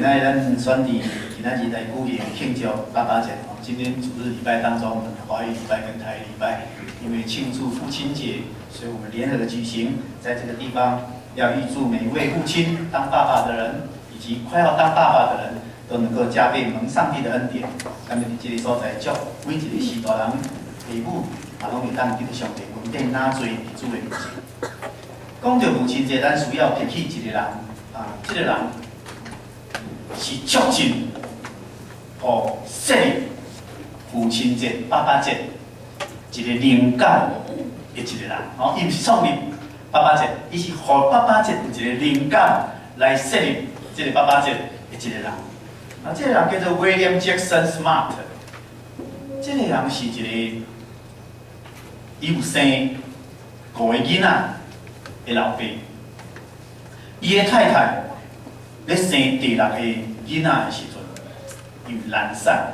仔咱选题今仔日来鼓励庆祝爸爸节哦。今天主日礼拜当中，华语礼拜跟台语礼拜，因为庆祝父亲节，所以我们联合的举行，在这个地方要预祝每一位父亲、当爸爸的人，以及快要当爸爸的人，都能够加倍蒙上帝的恩典。咱们伫这个所在，祝每一个时代人、父母，也拢会当得到上帝恩典拿做主的面前。讲到父亲节，咱需要提起一个人啊，这个人。是促进和设立父亲节、爸爸节一个灵感的一个人。哦，伊毋是创立爸爸节，伊是和爸爸节有一个灵感来设立这个爸爸节的一个人。啊，这个人叫做 William Jackson Smart。这个人是一个，伊有生5个囡仔的老爸，伊的太太。咧生第6个囡仔的时阵，因为懒散，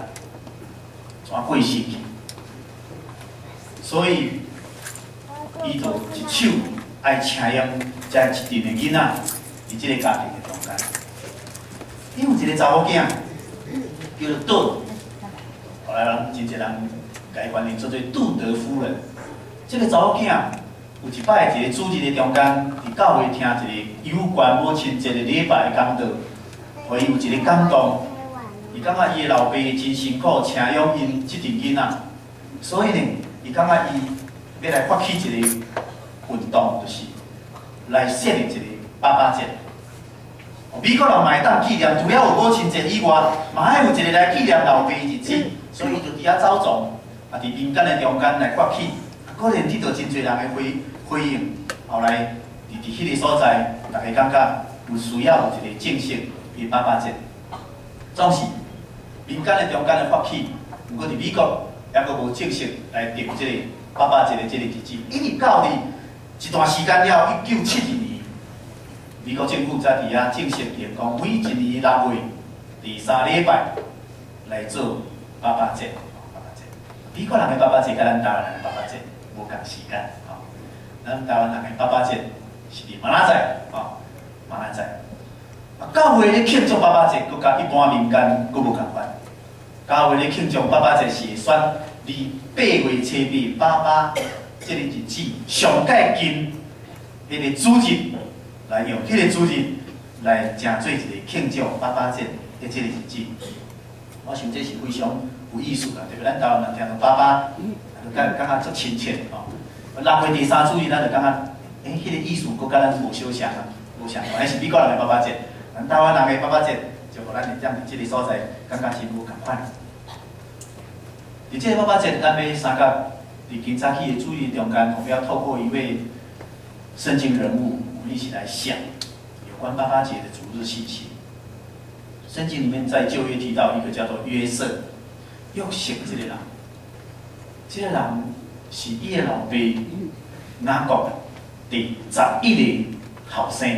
全过世去，所以伊就一手爱请养这一群的囡仔，伫即个家庭的中间。伊有一个查某囝，叫做杜，后来人真侪人甲伊管理做做杜德夫人。这个查某囝有一摆一个主日的中间，伫教会听一个有关母亲节的礼拜的讲道，互伊有一个感动。伊感觉伊的老爸真辛苦，请养因即群囡仔，所以呢，伊感觉伊要来发起一个运动，就是来设立一个爸爸节。美国人嘛会当纪念，除了有母亲节以外，嘛还有一个来纪念老爸日子，所以就伫遐走动，啊，伫民间的中间来发起，果然得到真侪人的回应。后来伫迄个所在，大家感觉有需要有一个正式的爸爸节，总是民间的中间的发起。不过伫美国还阁无正式来定这个爸爸节的这个日子，一直到伫一段时间了，1972年，美国政府才伫遐正式定讲，每一年6月第3礼拜来做爸爸节。爸爸节，美国人的爸爸节甲咱台湾人的爸爸节无共时间。咱台湾人的爸爸节是伫明仔载，明仔载。教会咧庆祝爸爸节，佮甲一般民间佮无共款。教会咧庆祝爸爸节是会选8月初8爸爸这个日子上界近迄个主日来用，迄个主日来成做一个庆祝爸爸节的这个日子。我想这是非常有意思啦，特别咱台湾人听到爸爸，就感觉足亲切吼。6月第3主日，咱就感觉，迄个意思佮咱无相像啊，无相同。迄是美国人的爸爸节，咱台湾人的爸爸节，就互咱会踮伫即个所在，感觉真无共款。伫即个爸爸节，咱要三角伫今早起的主日中间，我们要透过一位圣经人物，我们一起来想有关爸爸节的主日信息。圣经里面在旧约提到一个叫做约瑟，约瑟这个人，这个人。是伊的老爸雅各第11个后生，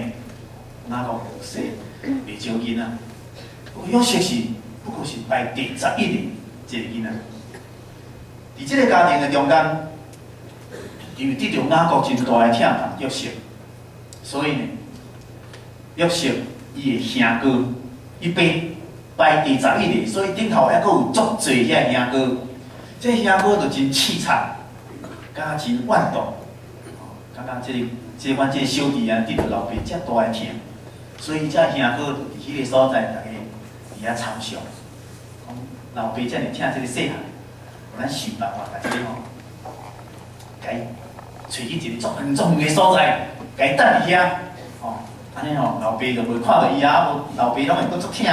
雅各有生袂少囡仔，约瑟是不过是排第11个这个囡仔。伫这个家庭的中间，因为得到雅各真大的疼痛约瑟，所以呢，约瑟伊的兄哥，伊被排第11个，所以顶头还阁有足侪遐兄哥，这兄哥就真凄惨。感觉真怨毒，感觉阮这个小弟啊，得到老爸遮大的疼，所以遮兄哥就伫迄个所在，大家伫遐参详，讲老爸遮尔疼这个细汉，咱想办法甲这个吼，甲伊找去一个足远的所在，甲伊等伫遐，吼，安尼吼，老爸就袂看到伊啊，无老爸拢会阁足疼伊，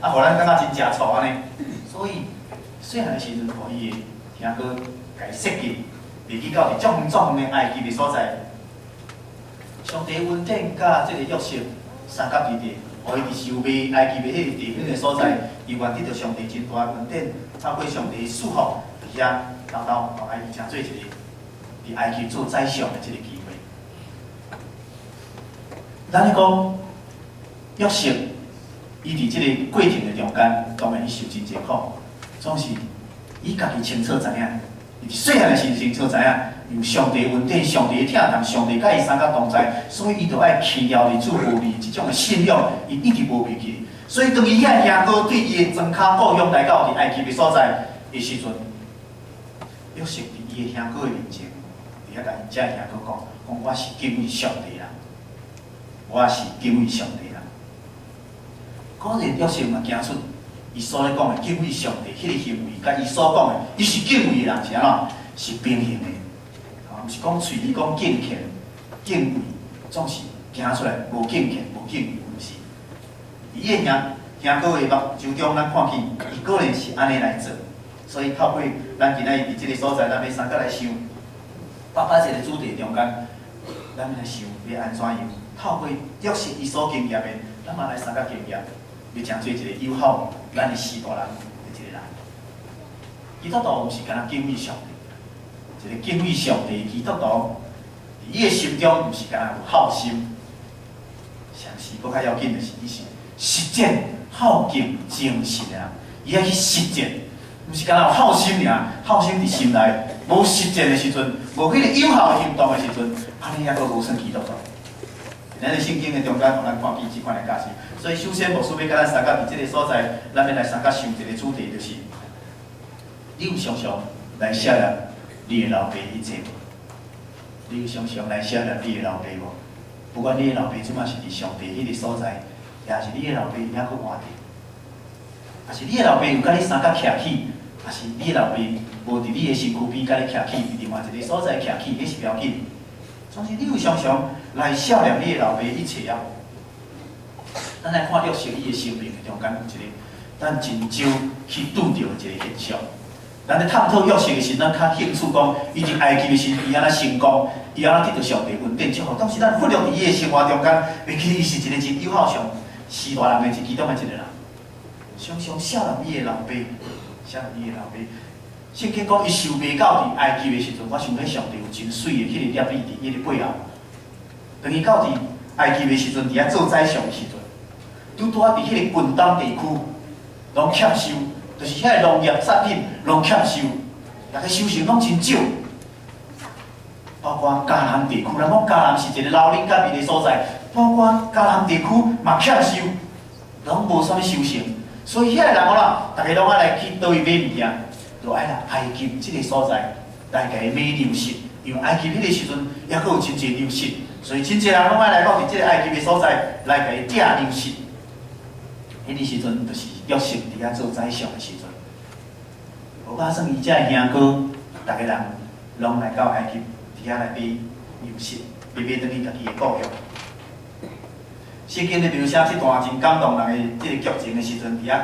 啊，互咱感觉真食醋安尼，所以细汉的时阵，互伊的兄哥甲伊设计。入去到足远的埃及的所在，上帝恩典甲这个约瑟三角地地，互伊伫受卖埃及的迄个地方的所在，伊愿得到上帝真大的恩典，透过上帝的祝福，伫遐豆豆互埃及成做一个伫埃及做宰相的这个机会。咱咧讲约瑟，伊伫这个过程的中间，当然伊受真艰苦，总是伊家己清楚知影。伊细汉的时清楚知影，由上帝恩典、上帝疼痛、上帝甲伊三角同在，所以伊就爱强调伫主无离即种的信仰，伊一直无忘记。所以当伊遐兄哥对伊的庄脚故乡来到伫埃及的所在的时阵，约瑟伫伊的兄哥的面前，伫遐甲因遮兄哥讲我是敬畏上帝人，我是敬畏上帝人。果然约瑟嘛行出伊所咧讲的敬畏上帝迄个行为，甲伊所讲的，伊是敬畏的人是安怎？是平衡的，毋是讲喙里讲敬虔、敬畏，总是行出来无敬虔、无敬畏，毋是。伊的兄哥的目睭中，咱看见伊个人是安尼来做，所以透过咱今仔日伫即个所在，咱要三角来想，爸爸这个主题中间，咱来想要安怎样透过约瑟伊所经验的，咱嘛来三角经验，要成做一个友好咱的士大人的一个人。基督徒毋是干那敬畏上帝，一个敬畏上帝的基督徒，伫伊的心中毋是干那有好心，上是搁较要紧的是，伊是实践好敬精神的人，伊爱去实践，毋是干那有好心尔，好心伫心内，无实践的时阵，无迄个有效行动的时阵，安尼抑阁无算基督徒。咱的圣经的中间，互咱看见即款的价值。所以首先，牧师要甲咱三角伫即个所在，咱要来三角想一个主题，就是你有常常来写入你的老爸以前无？你有常常来写入你的老爸无？不管你的老爸即马是伫上帝迄个所在，也是你的老爸抑阁活着，也是你的老爸有甲你三角徛起，也是你的老爸无伫你的身躯边甲你徛起，伫另外一个所在徛起，迄是不要紧。总是你有常常来想念你的老爸一切啊！咱来看约瑟伊的生命中间有一个，咱真少去拄到一个现象。咱咧探讨约瑟的时，咱较兴趣讲，伊伫埃及的时，伊安怎成功，伊安怎得到上帝恩典祝福。但是咱忽略伫伊的生活中间，袂记伊是一个真友好上士大人的其中的一个人。常常想念伊的老爸，想念伊的老爸。圣经讲，伊受未到伫埃及的时阵，我想起上帝有真水的迄个业力伫伊的背后。等伊到伫埃及的时阵，伫遐做宰相的时阵，拄拄啊伫迄个滚东地区，拢欠收，就是遐个农业产品拢欠收，大家收成拢真少。包括迦南地区，人讲迦南是一个老林甲面的所在，包括迦南地区嘛欠收，拢无啥物收成。所以遐个人讲啦，大家拢爱来去倒位买物件。就爱来埃及即个所在来甲伊买粮食，因为埃及迄个时阵抑阁有真侪粮食，所以真侪人拢爱来到伫即个埃及的所在来甲伊订粮食。迄个时阵就是约瑟伫遐做宰相的时阵，无发算伊遮的兄哥，逐个人拢来到埃及伫遐来买粮食，买转去家己的故乡。圣经咧描写即段真感动人的即个剧情的时阵，伫遐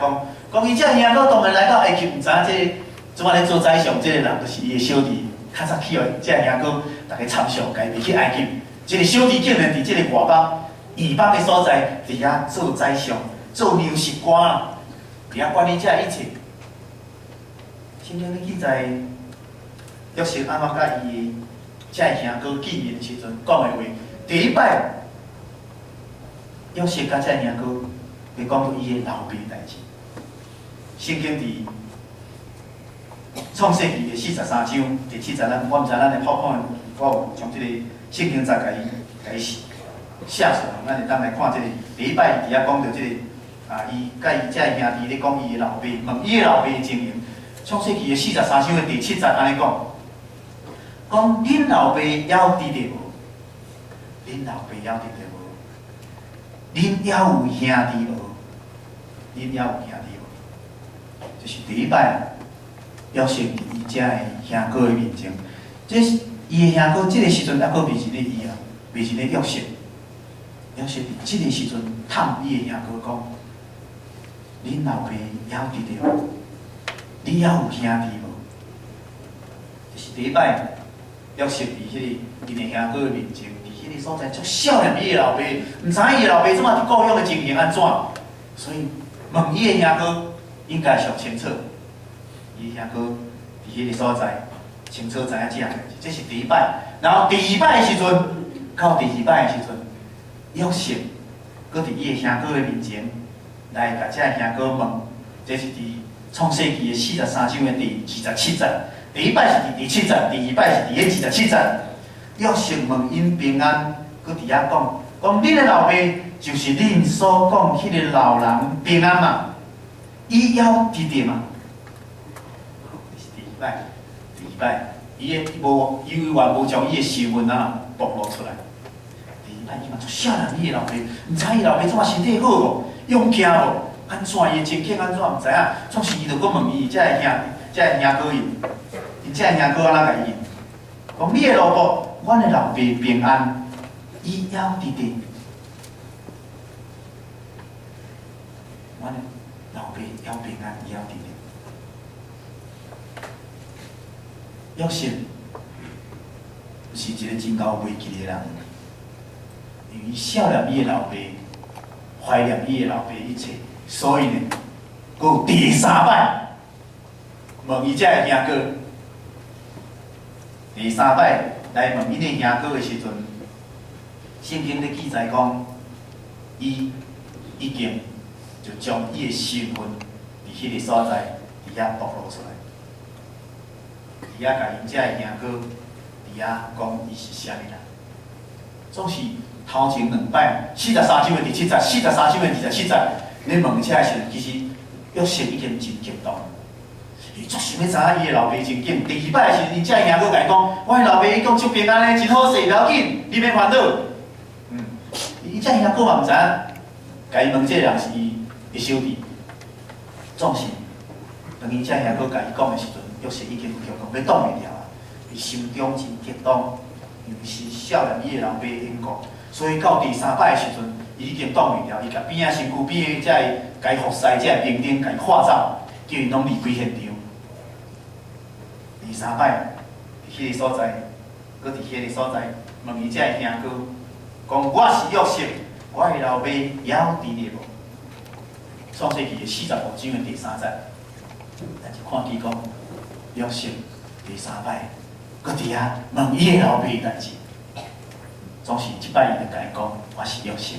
讲伊遮兄哥当然来到埃及，毋知影即个。即摆咧做宰相，即个人就是伊的小弟，较早起来，即个兄哥，大家参详，家己去埃及。即个小弟竟然伫即个外邦、异邦的所在，伫遐做宰相、做粮食官啦，伫遐管理遮一切。圣经咧记载，约瑟安怎甲伊遮个兄哥见面的时阵讲的话，第一摆，约瑟甲遮个兄哥会讲到伊的老爸代志。圣经伫创世纪的43章第7节，我毋知咱的泡泡我有从即个圣经再甲伊写出来，咱会当来看即个第一摆伫遐讲到即个伊甲伊遮个兄弟咧讲伊的老爸，问伊的老爸的情形。创世纪的43章的第7节安尼讲，讲恁老爸还有弟弟无？恁老爸还有弟弟无？恁还有兄弟无？恁还有兄弟无？这是第一摆。约瑟伫伊遮的兄哥的面前，这是伊的兄哥，即个时阵还阁未是咧伊啊，未是咧约瑟。约瑟伫即个时阵探伊的兄哥讲：恁老爸还有弟弟无？你还有兄弟无？这是第一摆，约瑟伫迄个因的兄哥的面前，伫迄个所在足少念伊的老爸，毋知影伊的老爸即马伫故乡的情形安怎，所以问伊的兄哥应该上清楚。伊兄哥伫迄个所在，清楚知影即项代志，这是第一摆。然后第二摆的时阵，到第二摆的时阵，约瑟搁伫伊的兄哥的面前来甲遮个兄哥问，这是伫创世纪的43章的第27节，第一摆是第7节，第二摆是第27节。约瑟问因平安，佮伫遐讲，恁的老爸就是恁所讲迄个老人平安嘛？伊还伫地嘛？是第二摆，伊原无将伊的身份暴露出来。第二摆伊嘛就少年伊的老爸，毋知伊老爸怎啊身体好无，勇健无？安怎伊的情景安怎毋知影？总是伊就搁问伊，遮个兄哥因遮个兄哥安怎甲伊？讲你的老婆，阮的老爸平安，伊还伫地。阮的老爸还平安，伊还伫地。约瑟是一个真够袂记的人，因为伊少念伊的老爸，怀念伊的老爸一切，所以呢，佮有第3摆问伊遮个兄哥。第3摆来问伊个兄哥的时阵，圣经咧记载讲，伊已经就将伊的身份伫迄个所在伫遐暴露出来。伫遐甲因遮个兄哥伫遐讲伊是啥物人。总是头前2摆43章的第7节，43章的27节，咧问遮个时阵，其实约瑟已经真激动。伊足想要知影伊的老爸情景。第2摆的时阵，伊遮个兄哥甲伊讲，我的老爸伊讲足平安咧，真好势，袂要紧，你免烦恼。伊遮个兄哥嘛毋知影，甲伊问这个人是伊的小弟。总是，当伊遮个兄哥甲伊讲的时阵，约瑟已经激动要挡袂了啊！伊心中真激动，因为是少年伊的老爸因故，所以到第3摆的时阵，伊已经挡袂了，伊甲边仔身躯边遮个甲伊服侍遮个兵丁甲伊喊走，叫因拢离开现场。第3摆，伫迄个所在，搁伫迄个所在问伊遮个兄哥，讲我是约瑟，我的老爸还伫咧无？创世纪的45章的第3节，咱就看见讲约瑟第3摆，搁伫遐问伊的老爸的代志。总是即摆伊就甲伊讲，我是约瑟，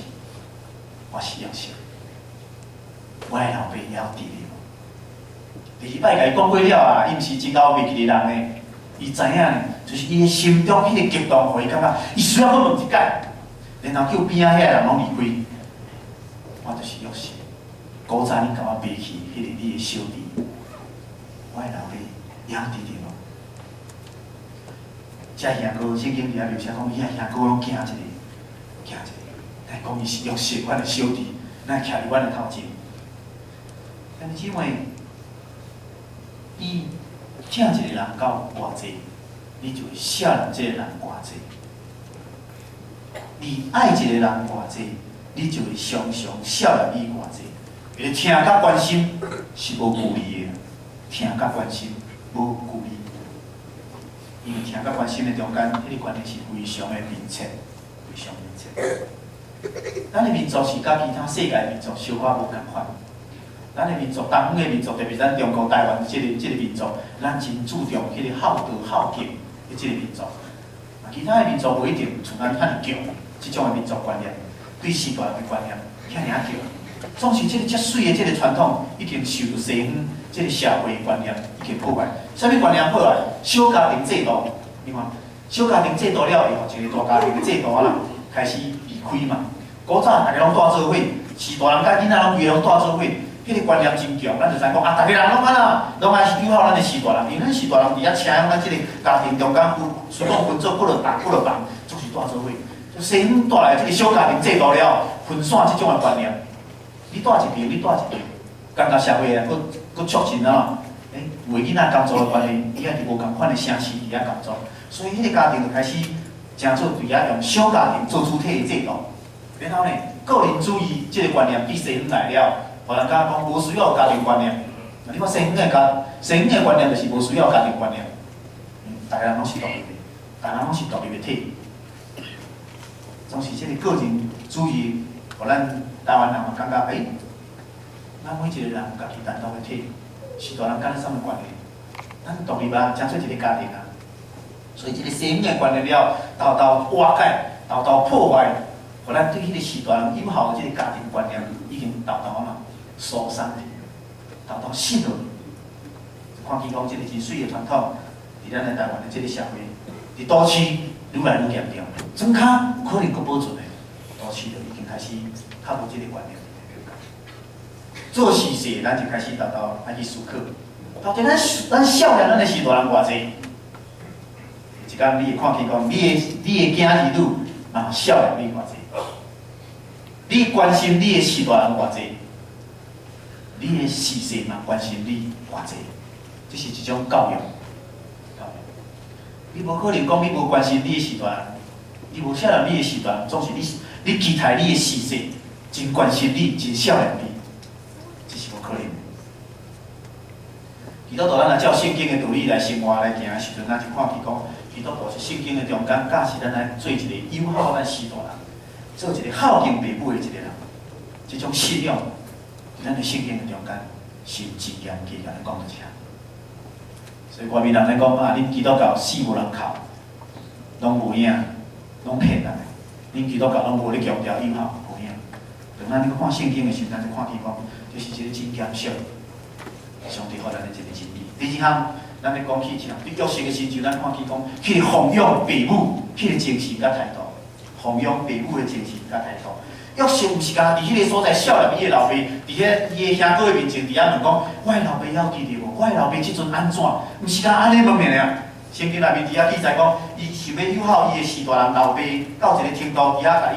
我是约瑟，我的老爸还伫咧。第2摆甲伊讲过了啊，伊毋是真够袂记的人呢。伊知影呢，就是伊的心中迄个激动，互伊感觉伊需要搁问一解，然后叫边仔遐个人拢离开。我就是约瑟，古早你甲我背去迄个你的小弟，我的老爸还伫咧无？遮兄哥圣经里遐描写讲，伊遐兄哥拢惊一个，来讲伊是约瑟，阮的小弟，咱徛伫阮的头前。但是姊妹。伊疼一个人到偌济，你就会少年这个人偌济；你爱一个人偌济，你就会常常少年伊偌济。因为疼甲关心是无距离的，疼甲关心无距离。因为疼甲关心的中间，迄个关系是非常的密切，非常密切。咱的民族是甲其他世界民族小可无共款。咱的民族，东方的民族，特别咱中国台湾这个民族，咱真注重迄个好德好敬的这个民族。其他的民族无一定像咱遐尼强，这种的民族观念，对时代的观念遐尼强。总是这个遮水的这个传统，已经受到西方这个社会的观念已经破坏。啥物观念破坏？小家庭制度，你看，小家庭制度了以后，一个大家庭的制度开始离开嘛。古早大家拢住做伙，是大人甲囡仔拢规个拢住做伙。迄个观念真强，咱就知讲啊，大家人拢安怎，拢爱是友好咱的士大人，因为咱士大人伫遐请咱即个家庭中间虽讲分做不落房，总是住做伙。就西方带来即个小家庭制度了，分散即种的观念。你住一边，感觉社会佫促进为囡仔工作的关系，伊也是无共款的城市伫遐工作，所以迄个家庭就开始诚做伫遐用小家庭做主体的制度。然后呢，个人主义即个观念比西方来了。互人家讲无需要家庭观念，你看西方的观念就是无需要家庭观念，大家人拢是独立的，大家人拢是独立的体，总是这个个人主义，互咱台湾人嘛感觉，咱每一个人家己单独的体，是大人甲咱啥物关系？咱独立啊，成做一个家庭啊，所以这个西方的观念了，偷偷瓦解，偷偷破坏，互咱对迄个时大人友好的这个家庭观念，已经偷偷疏散去，偷偷失落去。看见讲，这个真水的传统，伫咱的台湾的这个社会，伫都市愈来愈严重，庄卡可能阁保存的，都市就已经开始较无这个观念。做事事，咱就开始偷偷爱去思考，到底咱少年咱的时大人偌济？一天你会看起讲，你的囝儿女嘛少年你偌济？你关心你的时大人偌济？你的事事嘛关心你偌济？这是一种教育。你无可能讲你无关心你的时大人，你无少年你的时大人，总是你期待你的事事真关心你，真少年你。可能，基督徒咱若照圣经的道理来生活来行的时阵，咱就看起讲，基督徒是圣经的中间，教是咱来做一个友好咱时大人，做一个孝敬父母的一个人。这种信仰，伫咱的圣经的中间是真严格甲咱讲到遮。所以外面人在讲啊，恁基督教死无人靠，拢无影，拢骗人。恁基督教拢无咧强调友好，无影。当咱看圣经的时候，咱就看起讲。就是一个真严肃，上帝予咱的一个真理。第二项，咱咧讲起像对约瑟的亲像，咱看起讲，去奉养父母，去个精神甲态度，奉养父母的精神甲态度。约瑟毋是干伫迄个所在少年伊的老爸，伫遐伊的兄哥的面前，伫遐问讲，我的老爸还记得无？我的老爸即阵安怎？毋是干安尼问面啊？圣经内面伫遐记载讲，伊想要友好伊的时大人老爸到一个程度，伫遐甲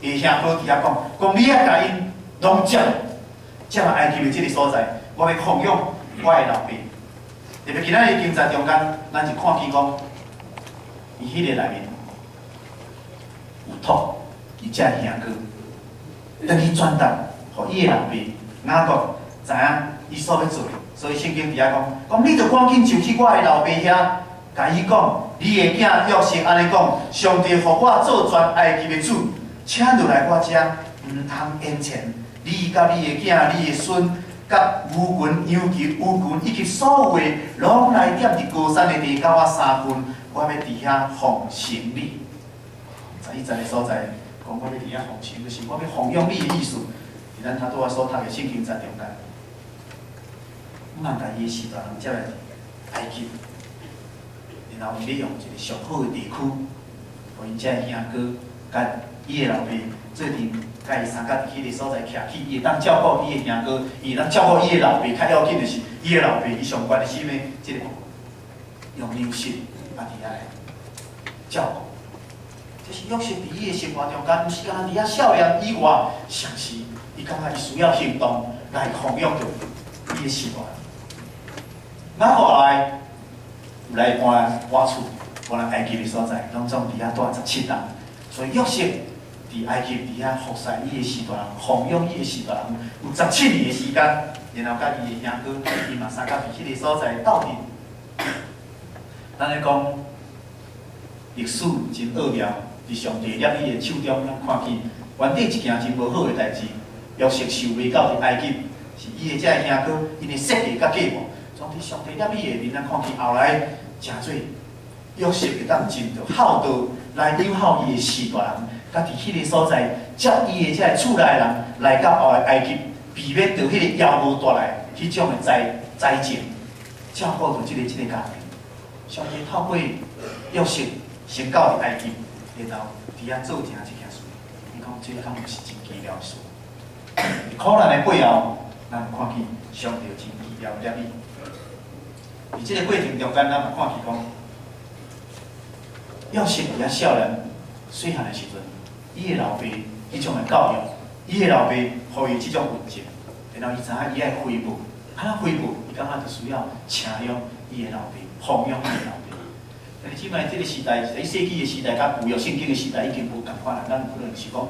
伊的兄哥伫遐讲你啊甲因拢接。接来埃及的这个所在，我要奉养我的老爸。特别今仔日经在中间，咱就看起讲，伊迄个内面有托伊遮兄哥，等去转达，互伊的老爸雅各知影伊所要做的。所以圣经伫遐讲，你着赶紧就去我的老爸遐，甲伊讲，你的囝约瑟安尼讲，上帝互我做全埃及的主，请落来我遮，毋通言前。你甲你的囝、你的孙、甲乌群、羊群、乌群以及所有的，拢来踮伫高山的地，甲我三分，我要伫遐奉承你。在个所在，讲我要伫遐奉承，就是我要奉养你的意思。是咱他拄仔所读的圣经在中间，咱甲伊的时大人接来埃及，然后伊要用一个上好的地区，互因遮兄哥甲伊的老爸做阵。甲伊三甲伫迄个所在徛起，伊会当照顾伊的兄哥，伊会当照顾伊的老爸。较要紧的是，伊的老爸伊上悬的是咩？即个用良心把伫遐来照顾。这是约瑟伫伊的生活中间，毋是干伫遐少年以外，上是伊感觉伊需要行动来奉养着伊的时代。咱后来有来搬厝，搬来埃及的所在，拢总伫遐住17人，所以约瑟。伫埃及伫遐服侍伊的时大人，奉养伊的时大人，有17年的时间，然后甲伊的兄哥，伊嘛三甲伫迄个所在斗阵。咱咧讲历史真奥妙，伫上帝捏伊的手中，咱看见原底一件真无好的代志，约瑟受卖到伫埃及，是伊的遮兄哥，因的设计甲计划，总之上帝捏伊的面，咱看见后来诚做约瑟会当尽着孝道来友好伊的时大人。甲伫迄个所在，接伊的遮厝内人来到后来埃及，避免着迄个妖魔带来迄种的灾情，照顾着即个家庭。上帝透过约瑟先到伫埃及，然后伫遐做成一件事。你讲这敢毋是真奇妙的事？苦难的背后，咱看见上帝真奇妙的伊。伫即个过程中间，咱嘛看见讲，约瑟伫遐少年细汉的时阵。伊的老爸迄种的教育，伊的老爸互伊即种文质，然后伊知影伊爱恢复，啊恢复，伊感觉就需要请养伊的老爸，奉养伊的老爸。但是即摆即个时代，在世纪的时代，甲旧约圣经的时代已经无共款啦。咱可能是讲，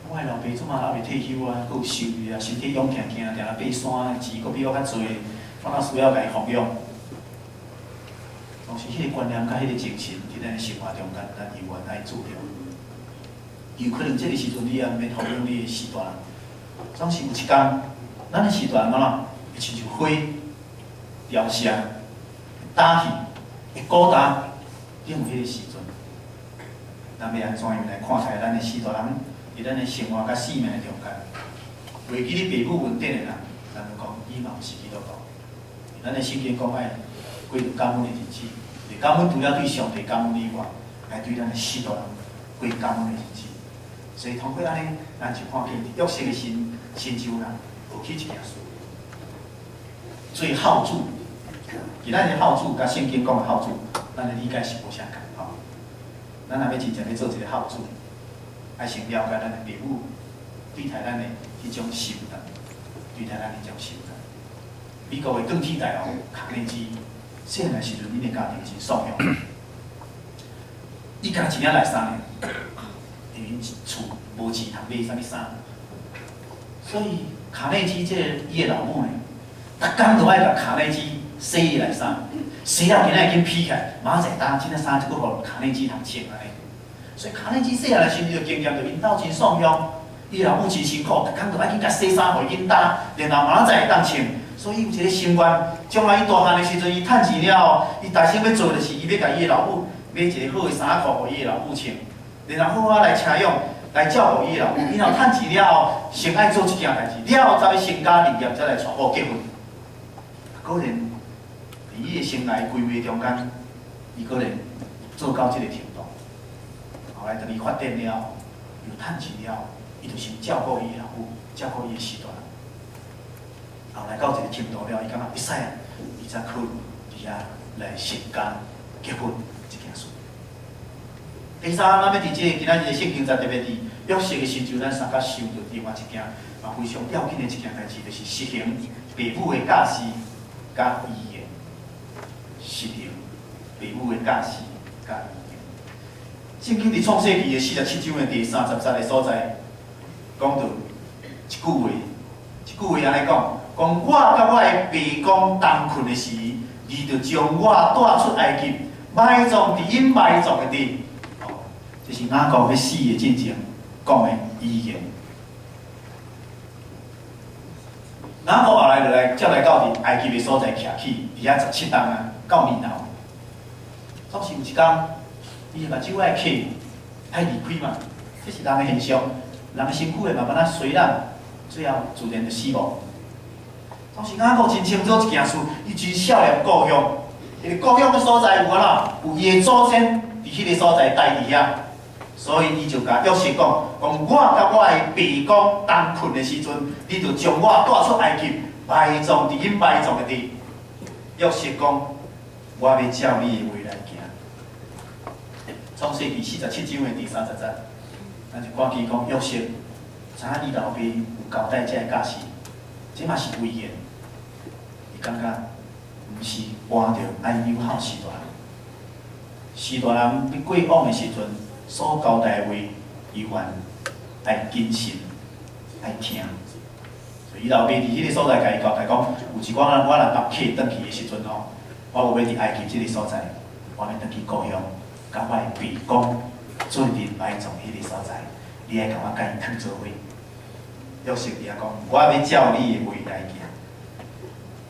我的老爸怎啊还未退休啊，佫有收入啊，身体勇健健，定爬山，钱佫比我较济，我哪需要甲伊奉养？当时迄个观念甲迄个精神，伫咱的生活中间，咱永远爱注重。有可能这个时阵你也免奉养你的时大人，总是有一天，咱的时大人怎会亲像火凋谢、打去、会孤单，顶有迄个时阵，咱要安怎样来看待咱的时大人伫咱的生活甲生命的中间？袂记你父母稳定的人，咱就讲伊嘛是基督徒。咱的圣经讲爱过着感恩的日子，感恩除了对上帝感恩以外，还对咱的许多人归感恩的日子。所以通过安尼，咱就看见约瑟的心就啦，学起一件事，做孝子。其咱的孝子，甲圣经讲的孝子，咱的理解是无相共吼。咱若要真正要做一个孝子，爱先了解咱的父母对待咱的迄种心态，对待咱的迄种心态。美国的更替大学卡内基，细汉时阵，因的家庭是爽养，伊家钱仔来3年，因为厝无钱通买啥物衫，所以卡内基伊的老母呢，逐工都爱甲卡内基洗伊来衫，洗了今仔已经披起来，明仔载当即个衫就搁互卡内基通穿安尼。所以卡内基细汉的时阵就经验着因兜真爽养，伊老母真辛苦，逐工都爱去甲洗衫，互伊紧搭，然后明仔载会当穿。所以有一个心愿，将来伊大汉的时阵，伊趁钱了后，伊大声要做的是，伊要甲伊的老母买一个好的衫裤，互伊的老母穿，然后好好来请养，来照顾伊的老母。伊若趁钱了后，先爱做一件代志，了后才要成家立业，才来娶某结婚。可能伫伊的生涯规划中间，伊可能做到这个程度。后来等伊发展了后，有趁钱了后，伊就先照顾伊的老母，照顾伊的时段。后来到一个程度了，伊感觉会使啊，伊才考虑伫遐来成家结婚这件事。第三，咱要伫即个今仔日的圣经在特别伫约瑟的成就，咱三甲想到另外一件嘛非常要紧的一件代志，就是实行父母的教示甲遗言。实行父母的教示甲遗言。圣经伫创世纪的47章的第33个所在，讲到一句话，安尼讲。讲我甲我的爸公同困的时，伊就将我带出埃及，埋葬伫因埋葬的地。哦，这是雅各要死的进前讲的遗言。雅各后来才来到伫埃及的所在徛起，伫遐17冬啊，到年后，总是有一天，伊目睭爱客爱离开嘛，这是人的现象，人的身躯会慢慢衰老，最后自然就死亡。当时雅各真清楚一件事，伊真少年故乡，因为故乡的所在有安怎？有伊的祖先伫迄个所在待伫遐，所以伊就甲约瑟讲：我甲我的爸公同困的时阵，你就将我带出埃及，埋葬伫因埋葬的地。约瑟讲：我要照你的话来行。创世纪47章的第30节，咱就看见讲约瑟，知影伊老爸有交代这个教示，这嘛是威严。感觉毋是换着爱友好时大人，时大人伫过往的时阵所交代的话，伊愿爱谨慎爱听。所以伊老爸伫迄个所在，甲伊交代讲，有一我若落客转去的时阵吼，我有要伫埃及即个所在，我要转去故乡，甲我的爸公做阵埋葬迄个所在，你爱甲我甲伊囥做伙。约瑟伫遐讲，我要照你的话来行。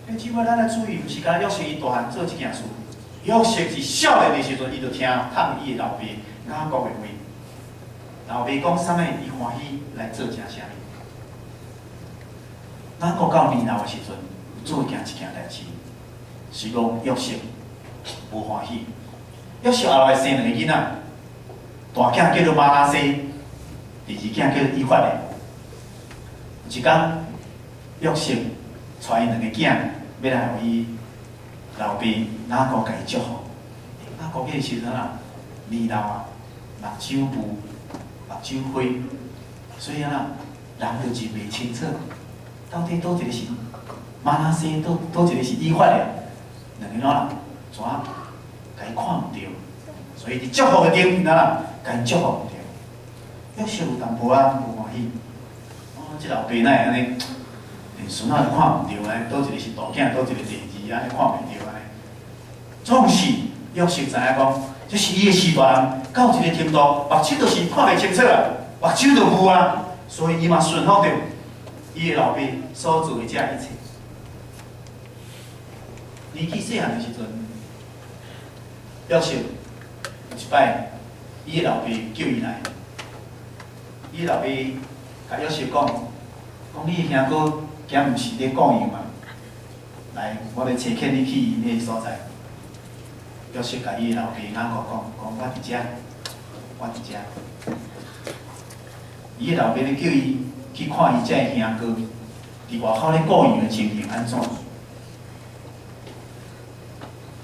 迄即摆咱来注意，就是讲约瑟伊大汉做一件事。约瑟是少年的时阵，伊就听伊的老爸雅各的话，老爸讲啥物，伊欢喜来做成啥物。雅各到年老的时阵，做一件代志，是讲约瑟无欢喜。约瑟后来生2个囡仔，大囝叫做马拉西，第二囝叫做以法莲。有一天，约瑟带因2个囝，要来互伊老爸雅各甲伊祝福。雅各迄个时阵啊，年老啊，目睭浮，目睭灰，所以啊，人就真袂清楚，到底倒一个是马拉西，倒一个是以法莲，2个人怎甲伊看毋着，所以伫祝福的顶，甲伊祝福毋着。约瑟有淡薄仔无欢喜，即老爸哪会安尼？孙仔就看毋着安尼，倒一个是大囝，倒一个第二，安尼看袂着安尼。总是约瑟知影讲，这是伊的时大人，到一个程度，目睭就是看袂清楚啊，目睭就糊啊，所以伊嘛顺服着伊的老爸所做的这一切。年纪细汉的时阵，约瑟有一摆，伊的老爸叫伊来，伊老爸甲约瑟讲，你的兄哥。今毋是咧讲伊嘛？来，我要找牵你去迄个所在。约瑟甲伊老爸雅各讲，我伫遮，我伫遮。伊个老爸咧叫伊去看伊遮个兄哥，伫外口咧顾伊个情形安怎？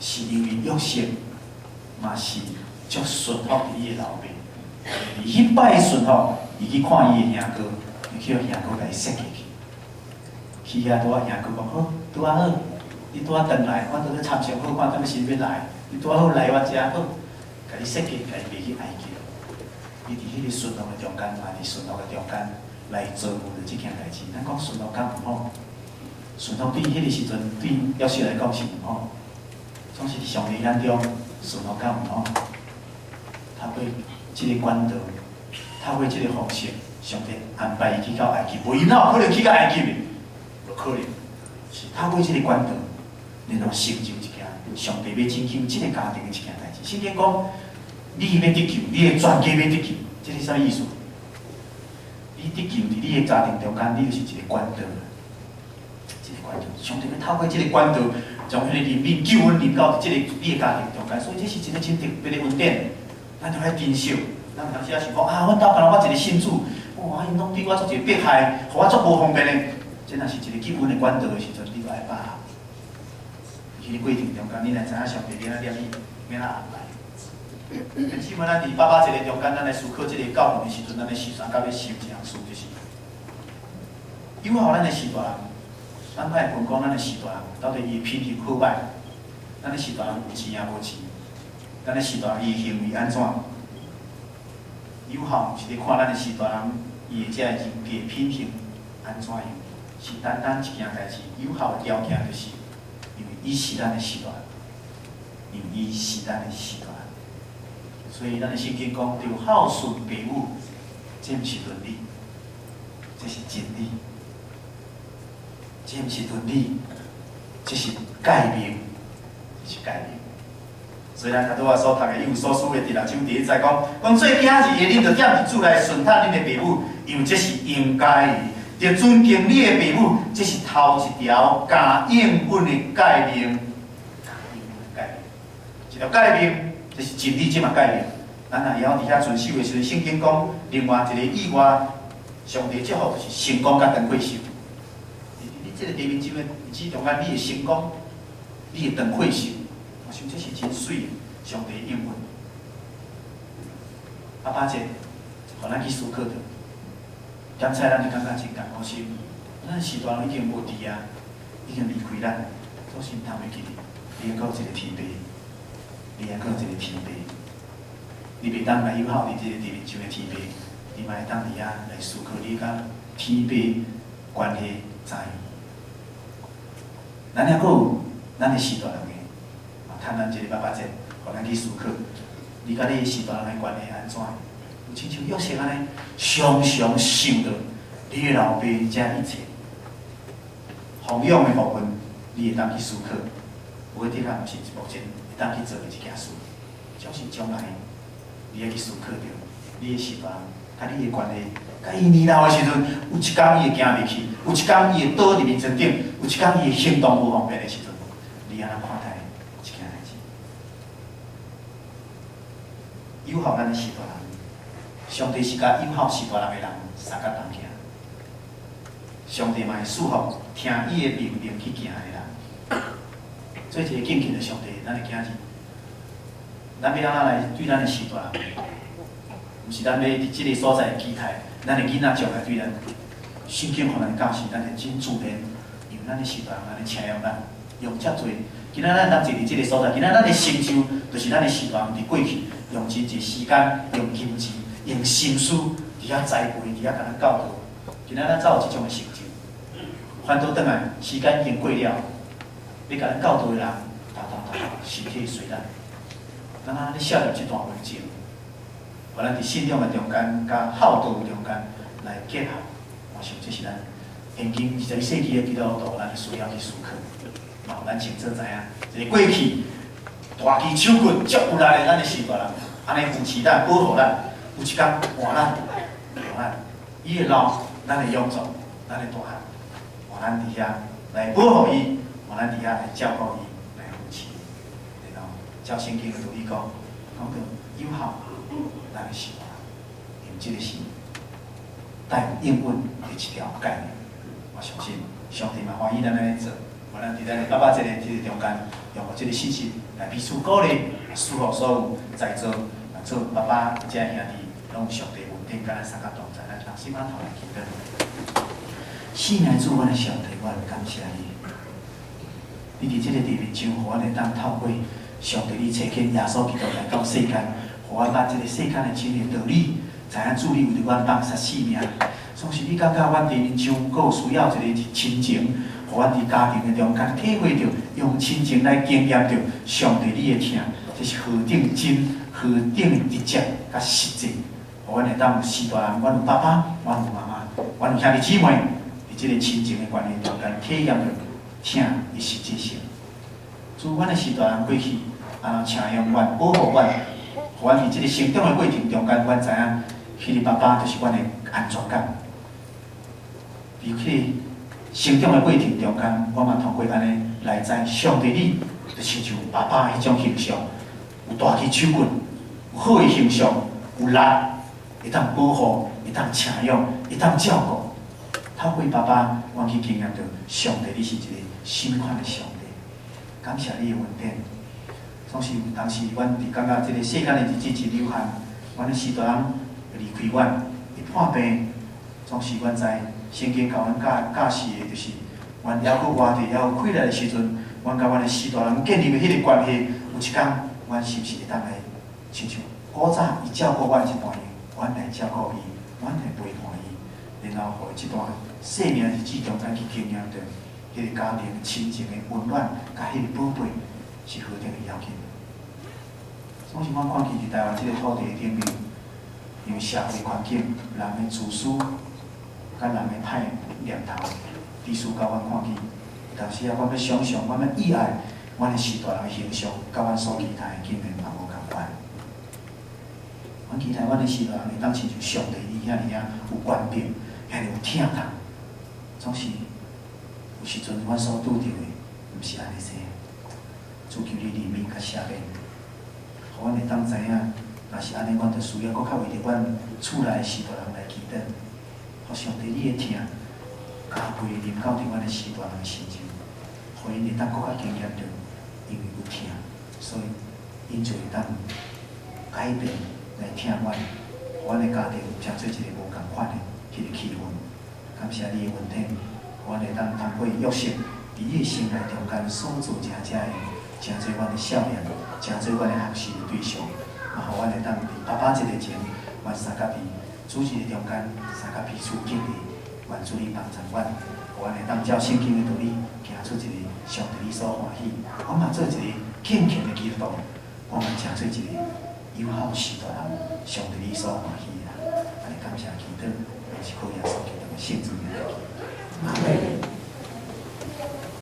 是因为约瑟嘛是足顺服伊个老爸，而迄摆顺服，伊去看伊个兄哥，伊叫兄哥甲伊设计去。去遐拄啊，兄哥讲好，拄啊好，你拄啊转来，我拄咧参详好，看敢是要来，你拄啊好来我遮好，甲你设计，甲伊袂去埃及。伊伫迄个顺路的中间，嘛伫顺路的中间来做着即件代志。咱讲顺路敢毋好？顺路对迄个时阵对约瑟来讲是毋好，总是上帝眼中顺路敢毋好？透过即个管道，透过即个方式，上帝安排伊去到埃及，无伊哪有可能去到埃及的？无可能，是透过即个管道，然后成就一件上帝要拯救即个家庭的一件代志。圣经讲。你要得救，你的全家要得救，这是啥意思？你得救伫你的家庭中间，你就是一个管道。一个管道，上帝要透过这个管道，将迄个人民救恩临到这个你的家庭中间，所以这是一个真特别的恩典，咱就爱珍惜。咱有当时啊想讲啊，阮兜敢若我一个信主，哇，因拢对我做一个迫害，互我足无方便的。这若是一个救恩的管道的时阵，你就爱把握。迄个过程中间，你来知影上帝免啊念你，免啊安排。起码咱伫爸爸一个中间，咱来思考即个教训的时阵，咱咧时常到要想一项事，就是有效咱的士大人，咱莫会分讲咱的士大人到底伊品行好歹，咱的士大人有钱也无钱，咱的士大人伊行为安怎？有效是咧看咱的士大人伊的遮人格品行安怎样，是单单一件代志。有效的条件就是，因为伊是咱的士大人，因为伊是咱的士大人。所以，咱的圣经讲，要孝顺父母，这毋是伦理，这是真理；这毋是伦理，这是诫命，这是诫命。所以，咱头拄仔所读的，一无所书的第六章第一节讲，最惊是的，恁着点伫厝内顺探恁的父母，因为这是应该的；着尊敬你的父母，这是头一条加应允的诫命。加应允的诫命，一条诫命。这是真理，即嘛概念。咱若会晓伫遐遵守的时阵，圣经讲另外一个意外，上帝祝福就是成功甲长岁寿。你这个地面上的日子中间，你的成功，你的长岁寿，我想这是真水的，上帝的应允。阿爸节，互咱去思考着。点菜咱就感觉真艰苦心，咱时大人已经无伫啊，已经离开咱，总是毋通袂记哩，你还阁有一个天父。你还阁有一个天父，你袂当来有效伫即个地面上的天父，你嘛会当伫遐来思考你甲天父关系怎样。咱还阁有咱的士大人的，趁咱即个爸爸节，互咱去思考，你甲你的士大人的关系安怎？有亲像约瑟安尼，常常想着你的老爸遮一切，奉养的部分，你会当去思考，有的地方毋是目前。当去做的一件事，就是将来你要去思考着你的士大人，甲你的关系，甲伊年老的时阵，有一天伊会行入去，有一天伊会倒入面前顶，有一天伊会行动无方便的时阵，你安怎看待一件代志？有效咱的士大人，上帝是甲有效士大人的人三甲同行，上帝嘛会祝福听伊的命令去行的人。做一个敬虔的上帝，咱的囝儿，咱要安怎来对咱的士大人？毋是咱要伫即个所在期待，咱的囡仔将来对咱圣经互咱教示，咱会真自然，因为咱的士大人安尼请用咱，用遮多。今仔咱当坐伫即个所在，今仔咱的成就，就是咱的士大人伫过去用真侪时间、用金钱、用心思伫遐栽培，伫遐甲咱教导。今仔咱才有即种的成就。反倒转来，时间已经过了。要甲咱教导的人，身体随咱，咱安尼写入这段文章，互咱伫信仰的中间，甲孝道的中间来结合，我想这是咱现今21世纪的基督徒，咱需要去思考。嘛，咱清楚知影，一个过去大旗手棍足有力的咱的士大人，安尼扶持咱、保护咱，有一天换咱，伊会老，咱会养助，咱会大汉，换咱伫遐来保护伊。咱伫遐来照顾伊，来扶持，然后照圣经的道理讲，讲到友好，咱的是用这个是带有应允的一条概念。我相信上帝嘛欢喜咱安尼做，我咱伫咱的爸爸这个中间，用这个信息来彼此鼓励，祝福所有在座做爸爸或者兄弟，拢上帝稳定甲咱三角同在，咱同心安头来祈祷。圣爱主，阮的上帝，我感谢你。你伫这个地面上，互阮会当透过上帝你找见耶稣基督来到世间，互阮捌这个世间的真理道理，知影主你为着阮放下性命。总是你感觉阮地面上，佫有需要一个亲情，互阮伫家庭的中间体会着，用亲情来经验着上帝你的疼，这是何等真、何等直接甲实际。互阮会当有四大人，阮有爸爸，阮有妈妈，阮有兄弟姊妹，伫这个亲情的关系中间体验着。疼伊实际性，自阮的时代人过去，请用阮保护阮，互阮伫即个成长的过程中间，阮知影，迄个爸爸就是阮的安全感。伫迄个成长的过程中间，我嘛通过安尼来知上帝你，就亲像爸爸迄种形象，有大气手棍，有好的形象，有力，会当保护，会当请用，会当照顾。透过爸爸，阮去经验到上帝你是一个。心宽的上帝，感谢你的恩典。总是有当时，阮伫感觉即个世间的日子真有限，阮的时代人离开阮，会破病。总是阮在圣经教阮教示的，就是阮还佫活着，还有快乐的时阵，阮甲阮的时代人建立的迄个关系，有一天，阮是毋是会当来，亲像古早伊照顾阮一段样，阮来照顾伊，阮来陪伴伊，然后互伊即段生命日子中间去经验着。迄个家庭亲情的温暖，甲迄个宝贝是何等的要紧。总是阮看起伫台湾即个土地顶面，因为社会环境、人的自私、甲人的歹念头，致使甲阮看起，有当时啊，阮要想象，阮要意爱，阮的时代人的形象，甲阮所期待的竟然嘛无共款。阮期待阮的时代人会当亲像上帝伊遐尔啊有权柄，遐尔有疼痛，总是。有时阵，阮所拄着的，毋是安尼生。主求你怜悯甲赦免，互阮会当知影，若是安尼，阮就需要搁较为着阮厝内的时代人来祈祷，互上帝你的疼加倍临到伫阮的时代人的身上，互因会当搁较经验着，因为有疼，所以因就会当改变来疼阮，互阮的家庭成做一个无共款的迄个气氛。感谢你的恩典。阮会当通过约瑟伫伊生涯中间所做真正的，真做阮的少年，真做阮的学习的对象，嘛，互阮会当伫爸爸这个前，阮三甲伫主持的中间，三甲彼此敬礼，愿主你帮助阮，互阮会当照圣经的道理，行出一个上帝你所欢喜。我嘛做一个敬虔的基督徒，我嘛成做一个友好时代人，上帝你所欢喜啦。安尼感谢祈祷，也是靠耶稣。